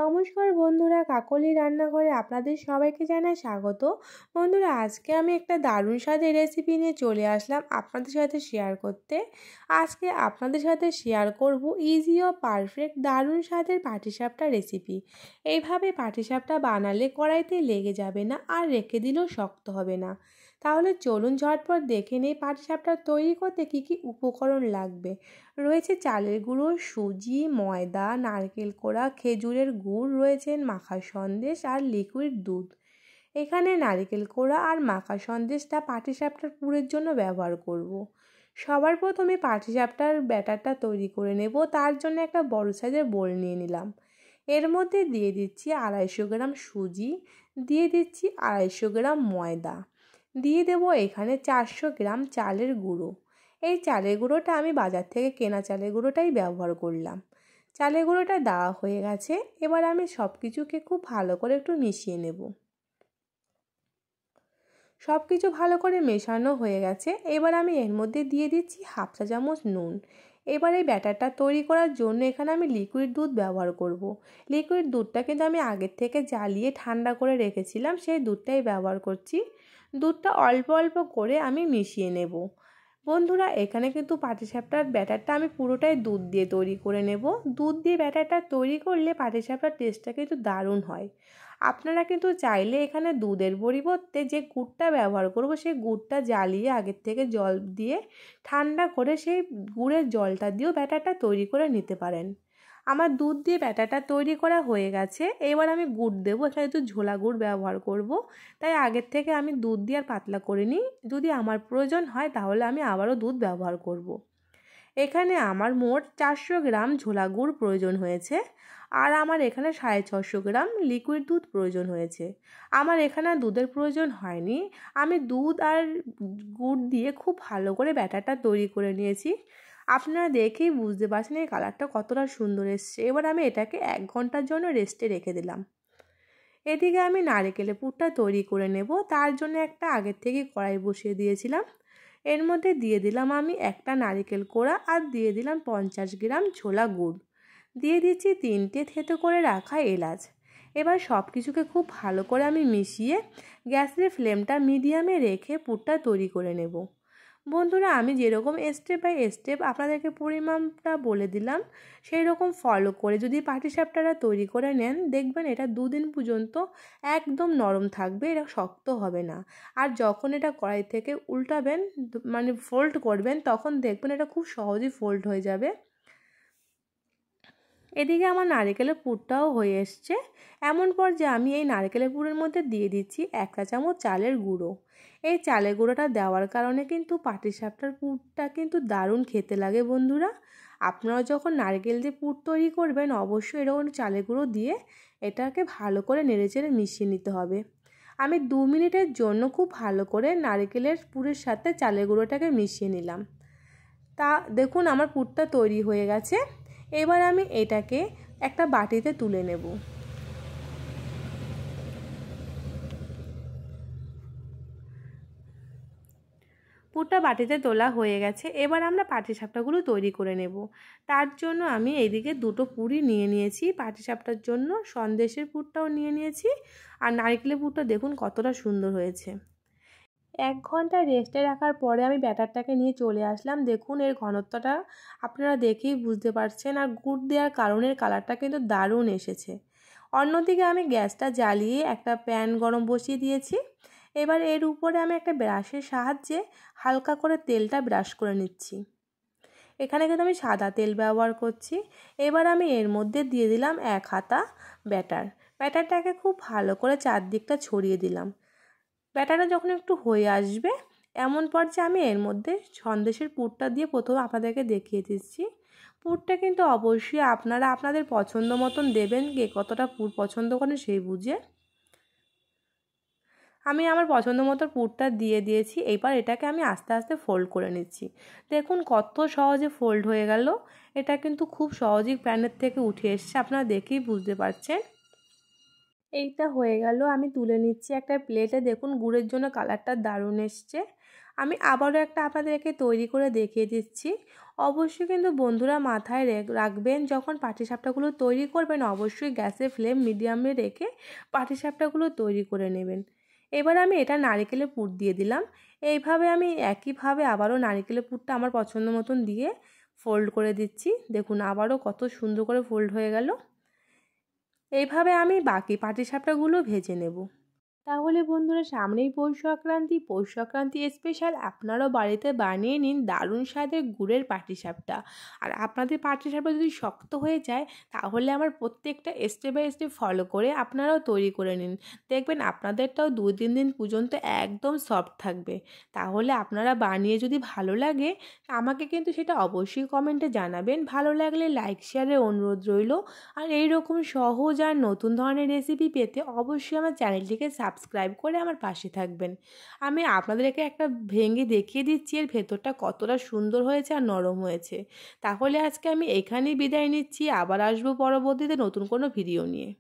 নমস্কার বন্ধুরা, কাকলি রান্নাঘরে আপনাদের সবাইকে জানাই স্বাগত। বন্ধুরা, আজকে আমি একটা দারুণ স্বাদের রেসিপি নিয়ে চলে আসলাম আপনাদের সাথে শেয়ার করতে। আজকে আপনাদের সাথে শেয়ার করব ইজি ও পারফেক্ট দারুণ স্বাদের পাটিসাপটা রেসিপি। এইভাবে পাটিসাপটা বানালে কড়াইতে লেগে যাবে না আর রেখে দিলেও শক্ত হবে না। তাহলে চলুন ঝটপট দেখে নেই পাটিসাপটা তৈরি করতে কী কী উপকরণ লাগবে। রয়েছে চালের গুঁড়ো, সুজি, ময়দা, নারকেল কোড়া, খেজুরের গুড়, রয়েছেন মাখা সন্দেশ আর লিকুইড দুধ। এখানে নারকেল কোড়া আর মাখা সন্দেশটা পাটিসাপটার পুরের জন্য ব্যবহার করব। সবার প্রথমে পাটিসাপটার ব্যাটারটা তৈরি করে নেব। তার জন্য একটা বড় সাইজের বোল নিয়ে নিলাম। এর মধ্যে দিয়ে দিচ্ছি 250 গ্রাম সুজি, দিয়ে দিচ্ছি 250 গ্রাম ময়দা, দিয়ে দেব এখানে 400 গ্রাম চালের গুঁড়ো। এই চালের গুঁড়োটা আমি বাজার থেকে কেনা চালের গুঁড়োটাই ব্যবহার করলাম। চালের গুঁড়োটা দেওয়া হয়ে গেছে। এবার আমি সব কিছুকে খুব ভালো করে একটু মিশিয়ে নেব। সব কিছু ভালো করে মেশানো হয়ে গেছে। এবার আমি এর মধ্যে দিয়ে দিচ্ছি হাফ চা চামচ নুন। এবার এই ব্যাটারটা তৈরি করার জন্য এখানে আমি লিকুইড দুধ ব্যবহার করব। লিকুইড দুধটা কিন্তু আমি আগের থেকে জ্বালিয়ে ঠান্ডা করে রেখেছিলাম, সেই দুধটাই ব্যবহার করছি। দুধটা অল্প অল্প করে আমি মিশিয়ে নেব। বন্ধুরা, এখানে কিন্তু পাটিসাপটার ব্যাটারটা আমি পুরোটাই দুধ দিয়ে তৈরি করে নেব। দুধ দিয়ে ব্যাটারটা তৈরি করলে পাটিসাপটার টেস্টটা কিন্তু দারুণ হয়। আপনারা কিন্তু চাইলে এখানে দুধের পরিবর্তে যে গুড়টা ব্যবহার করব সেই গুড়টা জ্বালিয়ে আগের থেকে জল দিয়ে ঠান্ডা করে সেই গুড়ের জলটা দিয়েও ব্যাটারটা তৈরি করে নিতে পারেন। আমার দুধ দিয়ে ব্যাটারটা তৈরি করা হয়ে গেছে। এবার আমি গুড় দেবো। এখানে একটু ঝোলা গুড় ব্যবহার করব, তাই আগের থেকে আমি দুধ দিয়ে আর পাতলা করে নিই। যদি আমার প্রয়োজন হয় তাহলে আমি আবারও দুধ ব্যবহার করব। এখানে আমার মোট 400 গ্রাম ঝোলা গুড় প্রয়োজন হয়েছে, আর আমার এখানে 650 গ্রাম লিকুইড দুধ প্রয়োজন হয়েছে। আমার এখানে দুধের প্রয়োজন হয়নি। আমি দুধ আর গুড় দিয়ে খুব ভালো করে ব্যাটারটা তৈরি করে নিয়েছি। আপনারা দেখেই বুঝতে পারছেন এই কালারটা কতটা সুন্দর এসছে। এবার আমি এটাকে 1 ঘন্টার জন্য রেস্টে রেখে দিলাম। এদিকে আমি নারকেলের পুরটা তৈরি করে নেব। তার জন্য একটা আগের থেকে কড়াই বসিয়ে দিয়েছিলাম। এর মধ্যে দিয়ে দিলাম আমি একটা নারকেল কোড়া আর দিয়ে দিলাম 50 গ্রাম ছোলা গুড়, দিয়ে দিচ্ছি 3টে থেতো করে রাখা এলাচ। এবার সব কিছুকে খুব ভালো করে আমি মিশিয়ে গ্যাসের ফ্লেমটা মিডিয়ামে রেখে পুরটা তৈরি করে নেব। বন্ধুরা, আমি যেরকম স্টেপ বাই স্টেপ আপনাদেরকে পরিমাপটা বলে দিলাম, সেই রকম ফলো করে যদি পাটিসাপটাটা তৈরি করে নেন, দেখবেন এটা 2 দিন পর্যন্ত একদম নরম থাকবে, এটা শক্ত হবে না। আর যখন এটা কড়াই থেকে উল্টাবেন, মানে ফোল্ড করবেন, তখন দেখবেন এটা খুব সহজেই ফোল্ড হয়ে যাবে। এদিকে আমার নারকেলের পুরটাও হয়ে এসছে। এমন পর্যায়ে আমি এই নারকেলের পুরের মধ্যে দিয়ে দিচ্ছি 1 চা চামচ চালের গুঁড়ো। এই চালের গুঁড়োটা দেওয়ার কারণে কিন্তু পাটিসাপটার পুরটা কিন্তু দারুণ খেতে লাগে। বন্ধুরা, আপনারা যখন নারকেল দিয়ে পুর তৈরি করবেন অবশ্যই এরকম চালের গুঁড়ো দিয়ে এটাকে ভালো করে নেড়েচেড়ে মিশিয়ে নিতে হবে। আমি 2 মিনিটের জন্য খুব ভালো করে নারকেলের পুরের সাথে চালের গুঁড়োটাকে মিশিয়ে নিলাম। তা দেখুন আমার পুরটা তৈরি হয়ে গেছে। এবার আমি এটাকে একটা বাটিতে তুলে নেব। পুরটা বাটিতে তোলা হয়ে গেছে। এবার আমরা পাটিসাপটাগুলো তৈরি করে নেব। তার জন্য আমি এইদিকে 2টো পুরি নিয়ে নিয়েছি। পাটিসাপটার জন্য সন্দেশের পুরটাও নিয়ে নিয়েছি, আর নারকেলের পুরটা দেখুন কতটা সুন্দর হয়েছে। 1 ঘন্টা রেস্টে রাখার পরে আমি ব্যাটারটাকে নিয়ে চলে আসলাম। দেখুন এর ঘনত্বটা আপনারা দেখেই বুঝতে পারছেন, আর গুড় দেওয়ার কারণে কালারটা কিন্তু দারুণ এসেছে। অন্যদিকে আমি গ্যাসটা জ্বালিয়ে একটা প্যান গরম বসিয়ে দিয়েছি। এবার এর উপরে আমি একটা ব্রাশের সাহায্যে হালকা করে তেলটা ব্রাশ করে নিচ্ছি। এখানে কিন্তু আমি সাদা তেল ব্যবহার করছি। এবার আমি এর মধ্যে দিয়ে দিলাম 1 হাতা ব্যাটারটাকে খুব ভালো করে চারদিকটা ছড়িয়ে দিলাম। ব্যাটারটা যখন একটু হয়ে আসবে এমন পর্যায়ে আমি এর মধ্যে সন্দেশের পুরটা দিয়ে প্রথমে আপনাদেরকে দেখিয়ে দিচ্ছি। পুরটা কিন্তু অবশ্যই আপনারা আপনাদের পছন্দ মতন দেবেন, কে কতটা পুর পছন্দ করেন সেই বুঝে। আমি আমার পছন্দ মতো পুরটা দিয়ে দিয়েছি। এবার এটাকে আমি আস্তে আস্তে ফোল্ড করে নিচ্ছি। দেখুন কত সহজে ফোল্ড হয়ে গেল। এটা কিন্তু খুব সহজেই প্যানের থেকে উঠে এসছে, আপনারা দেখেই বুঝতে পারছেন। এইটা হয়ে গেল, আমি তুলে নিচ্ছি একটা প্লেটে। দেখুন গুড়ের জন্য কালারটা দারুণ এসছে। আমি আবারও একটা আপনাদেরকে তৈরি করে দেখিয়ে দিচ্ছি। অবশ্যই কিন্তু বন্ধুরা মাথায় রাখবেন, যখন পাটিসাপটাগুলো তৈরি করবেন অবশ্যই গ্যাসের ফ্লেম মিডিয়ামে রেখে পাটিসাপটাগুলো তৈরি করে নেবেন। এবার আমি এটা নারকেলের পুর দিয়ে দিলাম। এইভাবে আমি একইভাবে আবারও নারকেলের পুরটা আমার পছন্দ মতন দিয়ে ফোল্ড করে দিচ্ছি। দেখুন আবারও কত সুন্দর করে ফোল্ড হয়ে গেল। এইভাবে আমি বাকি পাটিসাপটাগুলো ভেজে নেব। তাহলে বন্ধুরা সামনেই পৌষ সংক্রান্তি স্পেশাল, আপনারাও বাড়িতে বানিয়ে নিন দারুণ স্বাদের গুড়ের পাটিসাপটা। আর আপনাদের পাটিসাপটা যদি শক্ত হয়ে যায় তাহলে আমার প্রত্যেকটা স্টেপ বাই স্টেপ ফলো করে আপনারাও তৈরি করে নিন, দেখবেন আপনাদেরটাও 2-3 দিন পর্যন্ত একদম সফট থাকবে। তাহলে আপনারা বানিয়ে যদি ভালো লাগে আমাকে কিন্তু সেটা অবশ্যই কমেন্টে জানাবেন। ভালো লাগলে লাইক শেয়ারের অনুরোধ রইল। আর এইরকম সহজ আর নতুন ধরনের রেসিপি পেতে অবশ্যই আমার চ্যানেলটিকে সাবস্ক্রাইব করে আমার পাশে থাকবেন। আমি আপনাদেরকে একটা ভেঙে দেখিয়ে দিচ্ছি এর ভেতরটা কতটা সুন্দর হয়েছে আর নরম হয়েছে। তাহলে আজকে আমি এখানেই বিদায় নিচ্ছি, আবার আসবো পরবর্তীতে নতুন কোনো ভিডিও নিয়ে।